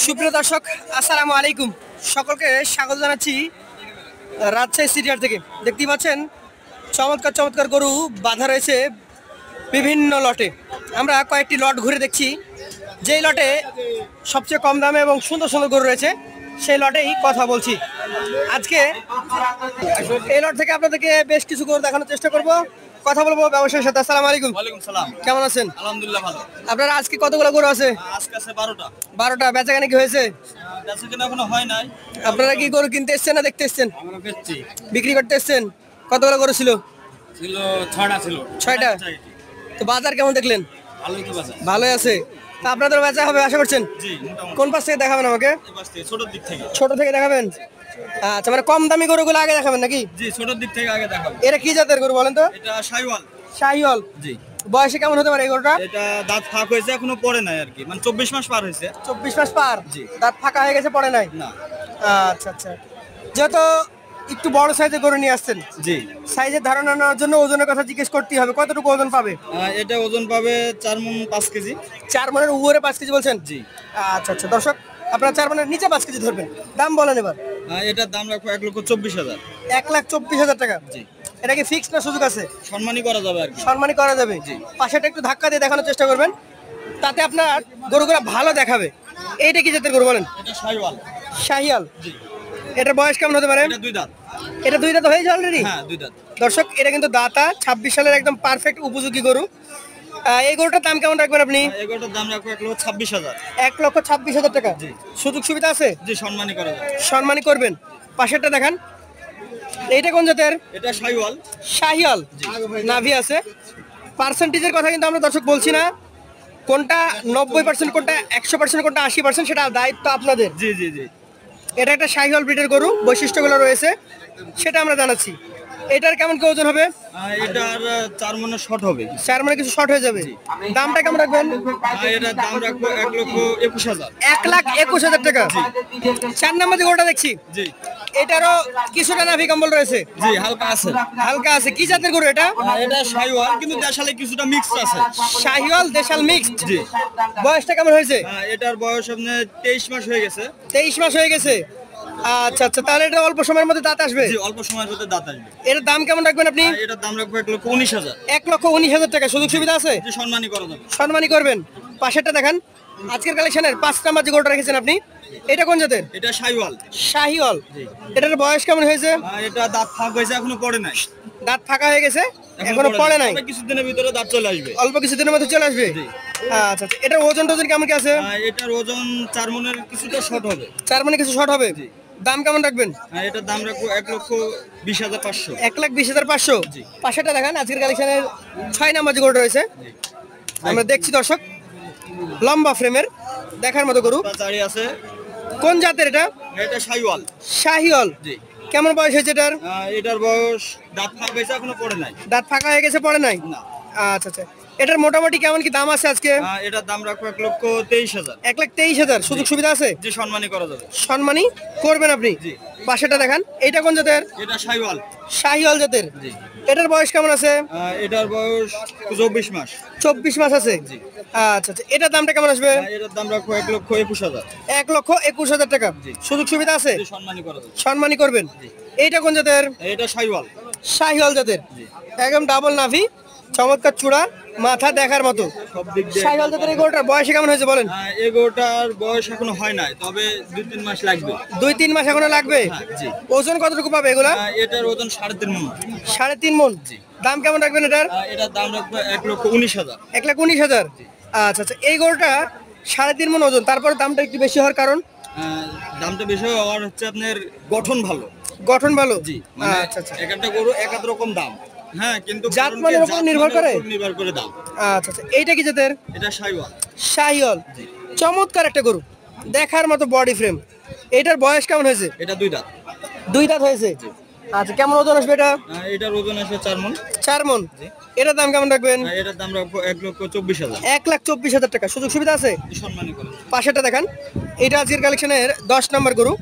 সুপ্রিয় দর্শক, আসসালামু আলাইকুম। সকলকে স্বাগত জানাচ্ছি রাজশাহী সিটিহাট থেকে। দেখতেই পাচ্ছেন চমৎকার চমৎকার গরু বাঁধা রয়েছে বিভিন্ন লটে। আমরা কয়েকটি লট ঘুরে দেখছি, যেই লটে সবচেয়ে কম দামে এবং সুন্দর সুন্দর গরু রয়েছে সেই লটেই কথা বলছি। আজকে এই লট থেকে আপনাদেরকে বেশ কিছু গরু দেখানোর চেষ্টা করব, কথা বলবো ব্যবসায়ীর সাথে। আসসালামু আলাইকুম। ওয়ালাইকুম সালাম। কেমন আছেন? আলহামদুলিল্লাহ ভালো। আপনার আজকে কতগুলো গরু আছে? আজকে আছে 12টা। 12টা। বেচাকেনা কি হয়েছে? বেচাকেনা এখনো হয় নাই। আপনারা কি গরু কিনতে এসছেন না দেখতে এসছেন? আমরা বেচছি। বিক্রি করতে এসছেন? কতগুলো গরু ছিল? ছিল 6টা ছিল। 6টা। তো বাজার কেমন দেখলেন? ভালোই তো বাজার। ভালোই আছে। তা আপনাদের বেচা হবে আশা করছেন? জি, মোটামুটি। কোন পাশ থেকে দেখাবেন আমাকে? এই পাশ থেকে, ছোটর দিক থেকে। ছোট থেকে দেখাবেন? আচ্ছা, মানে কম দামি গরুগুলো আগে দেখাবেন নাকি? জি, ছোটর দিক থেকে আগে দেখাবো। এরা কি জাতের গরু বলেন তো? এটা শাইওয়াল। শাহিওয়াল। জি। বয়সে কেমন হতে পারে এই গরুটা? এটা দাঁত ফাঁক হয়েছে, এখনো পড়ে নাই আর কি, মানে 24 মাস পার হয়েছে। 24 মাস পার। জি। দাঁত ফাঁকা হয়ে গেছে, পড়ে নাই? না। আচ্ছা আচ্ছা। যেহেতু একটু বড় সাইজের গরু নিয়ে আসছেন, জি। সাইজের ধারণা নেওয়ার জন্য ওজনের কথা জিজ্ঞেস করতেই হবে। কতটুকু ওজন পাবে? এটা ওজন পাবে 4 মণ 5 কেজি। 4 মণের উপরে 5 কেজি বলছেন? জি। আচ্ছা আচ্ছা। দর্শক, আপনারা 4 মণের নিচে 5 কেজি ধরবেন। দাম বলেন এবার। এটার দাম রাখবো 1,24,000। 1,24,000 টাকা। জি। এটা কি ফিক্স না সুযোগ আছে? সম্মানই করা যাবে আর কি। সম্মানই করা যাবে। জি। পাশেটা একটু ধাক্কা দিয়ে দেখানোর চেষ্টা করবেন, তাতে আপনার গরুগুলো ভালো দেখাবে। এইটা কি জাতের গরু বলেন? এটা শাইওয়াল। শাহিয়াল। জি। এটার বয়স কেমন হতে পারে? এটা 2 দাঁত। এটা 2 দাঁত হয়েছে অলরেডি? হ্যাঁ, 2 দাঁত। দর্শক, এটা কিন্তু দাতা 26 সালের একদম পারফেক্ট উপযোগী গরু। এই গরুটার দাম কেমন রাখবেন আপনি? এগুলোর দাম রাখবো 1,26,000। 1,26,000 টাকা। জি। সুযোগ সুবিধা আছে? জি, সম্মানই করা যাবে। সম্মানই করবেন। পাশেরটা দেখান। এইটা কোন জাতের? এটা শাইওয়াল। শাহিয়াল। নাভি আছে। পার্সেন্টেজের কথা কিন্তু আমরা দর্শক বলছি না, কোনটা 90%, কোনটা 100%, কোনটা 80%, সেটা দায়িত্ব আপনাদের। জি জি জি। এটা একটা শাহিওয়াল ব্রিডের গরু, বৈশিষ্ট্যগুলো রয়েছে সেটা আমরা জানাচ্ছি। এটার কেমন কি ওজন হবে? এটার 4 মণের শর্ট হবে। 4 মানে কিছু শর্ট হয়ে যাবে। দামটা কেমন রাখবেন? এটার দাম রাখবো 1,21,000। 1,21,000 টাকা। 4 নাম্বার যে গরুটা দেখছি, জি এটারও কিছুটা নাভি কম্বল রয়েছে। জি, হালকা আছে। হালকা আছে। কি জাতের গরু এটা? এটা শাইওয়াল, কিন্তু দেশালে কিছুটা মিক্স আছে। শাহিওয়াল দেশাল মিক্সড। জি। বয়সটা কেমন হয়েছে? এটার বয়স আপনার 23 মাস হয়ে গেছে। 23 মাস হয়ে গেছে। আচ্ছা আচ্ছা, তাহলে এটা অল্প সময়ের মধ্যে দাঁত আসবে। জি, অল্প সময়ের মধ্যে দাঁত আসবে। এটার দাম কেমন রাখবেন আপনি? এটার দাম রাখবো 1,19,000। 1,19,000 টাকা। সুযোগ সুবিধা আছে? জি, সম্মানই করা যাবে। সম্মানই করবেন। পাশেরটা দেখান। আজকের কালেকশনের 5 নাম্বার যে গরুটা রেখেছেন আপনি, এটা কোন জাতের? এটা শাইওয়াল। শাহিওয়াল। জি। এটার বয়স কেমন হয়েছে? এটা দাঁত ফাঁক হয়েছে, এখনো পড়ে নাই। দাঁত ফাঁকা হয়ে গেছে, এখনো পড়ে নাই। তবে কিছুদিনের ভিতরে দাঁত চলে আসবে। অল্প কিছুদিনের মধ্যে চলে আসবে। জি। আচ্ছা আচ্ছা। এটার ওজন টোজন কেমন কি আছে? এটার ওজন 4 মণের কিছুটা শর্ট হবে। 4 মানে কিছু শর্ট হবে। জি। দাম কেমন রাখবেন? এটার দাম রাখবো 1,20,500। 1,20,500। জি। পাশেটা দেখান। আজকের কালেকশনের 6 নাম্বার যে গরুটা রয়েছে, আমরা দেখছি দর্শক, লম্বা ফ্রেমের, দেখার মতো গরু। চারি আছে। কোন জাতের এটা? এটা শাইওয়াল। শাহিওয়াল। জি। কেমন বয়স হয়েছে এটার? এটার বয়স দাঁত ফাঁক হয়েছে, এখনো পড়ে নাই। দাঁত ফাঁকা হয়ে গেছে, পড়ে নাই? না। আচ্ছা আচ্ছা। এটার মোটামুটি কেমন কি দাম আছে আজকে? এটার দাম রাখবো 1,23,000। 1,23,000। সুযোগ সুবিধা আছে? জি, সম্মানই করা যাবে। সম্মানই করবেন আপনি। জি। পাশেটা দেখান। এইটা কোন জাতের? এটা শাইওয়াল। শাহিওয়াল জাতের। জি। এটার বয়স কেমন আছে? এটার বয়স 24 মাস। 24 মাস আছে। জি। আচ্ছা আচ্ছা। এটার দামটা কেমন আসবে? এটার দাম রাখবো 1,21,000। 1,21,000 টাকা। জি। সুযোগ সুবিধা আছে? জি, সম্মানই করা যাবে। সম্মানই করবেন। জি। এইটা কোন জাতের? এটা শাইওয়াল। শাহিওয়াল জাতের। জি। একদম ডাবল নাভি, চমৎকার চূড়া, মাথা দেখার মতো। সব দিক দিয়ে শাহিওয়াল জাতের এই গরুটার বয়স কেমন হয়েছে বলেন? এগোটার বয়স এখনো হয় নাই, তবে 2-3 মাস লাগবে। 2-3 মাস এখনো লাগবে। হ্যাঁ, জি। ওজন কতটুকু পাবে এগুলা? এটার ওজন 3.5 মণ। 3.5 মণ। জি। দাম কেমন রাখবেন এটার? এটার দাম রাখবো 1,19,000। 1,19,000। আচ্ছা আচ্ছা। এই গরুটা 3.5 মণ ওজন, তারপরে দামটা একটু বেশি হওয়ার কারণ? দামটা বেশি হওয়ার হচ্ছে আপনার গঠন ভালো। গঠন ভালো। জি। আচ্ছা আচ্ছা। এক একটা গরু এক এক রকম দাম। হ্যাঁ, কিন্তু জাত কারণ কি, মানের উপর জাত নির্ভর মানের করে? উপর নির্ভর করে দাম। আচ্ছা আচ্ছা। এইটা কি জাতের? এটা শাইওয়াল। শাহিওয়াল। জি। চমৎকার একটা গরু, দেখার মতো বডি ফ্রেম। এটার বয়স কেমন হয়েছে? এটা 2 দাঁত। 2 দাঁত হয়েছে। আচ্ছা, কেমন ওজন আসবে এটা? এটার ওজন আছে 4 মণ। 4 মণ। জি। এটার দাম কেমন রাখবেন? এটার দাম রাখবো 1,24,000। 1,24,000 টাকা। সুযোগ সুবিধা আছে? সম্মানই করে। পাশেটা দেখান। এটা আজকের কালেকশনের 10 নম্বর গরু।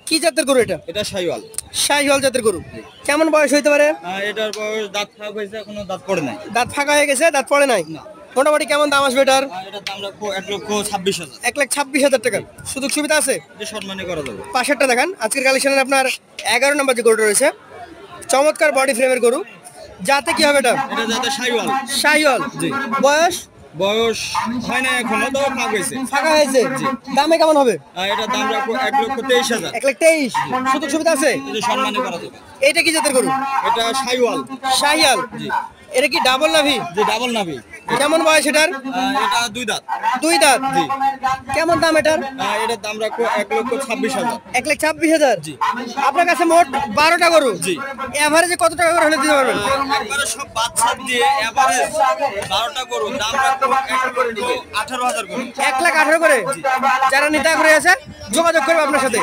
কি জাতের গরু এটা? এটা শাইওয়াল। শাহিওয়াল জাতের গরু। কেমন বয়স হইতে পারে? এটার বয়স দাঁত ফাঁক হয়েছে, এখনো দাঁত পড়ে নাই। দাঁত ফাঁকা হয়ে গেছে, দাঁত পড়ে নাই। না। মোটামুটি কেমন দাম আসবে এটার? এটার দাম রাখবো 1,26,000। 1,26,000 টাকা। সুযোগ সুবিধা আছে? এটা সম্মানী করা যাবে। পাশেরটা দেখান। আজকের কালেকশনের আপনার 11 নম্বর যে গরুটা রয়েছে, চমৎকার বডি ফ্রেমের গরু। যাতে কি হবে এটা? এটা যাতে শাহিওয়াল। শাহিওয়াল। জি। বয়স বয়স হয় না এখনো, তো ফাঁক হয়েছে। ফাঁকা হয়েছে। দামে কেমন হবে? এটার দাম রাখবো 1,23,000। 1,23,000। সুযোগ সুবিধা আছে? এটা সম্মানী করা যাবে। এটা কি জাতের গরু? এটা শাহিওয়াল। শাহিয়াল। জি। এটা কি ডাবল নাভি? যে ডাবল নাভি। কেমন বয়স এটার? এটা 2 দাঁত। 2 দাঁত। জি। কেমন দাম এটার? এটার দাম রাখবো 1,26,000। 1,26,000। জি। আপনার কাছে মোট 12টা গরু। জি। এভারেজে কত টাকা করে হলে দিতে পারবেন? একবারে সব বাচ্চা দিয়ে এভারেজ 12টা গরু দাম রাখবো 1,18,000 করে। 1,18,000 করে। যারা নিতে আগ্রহী আছে যোগাযোগ করবে আপনার সাথে।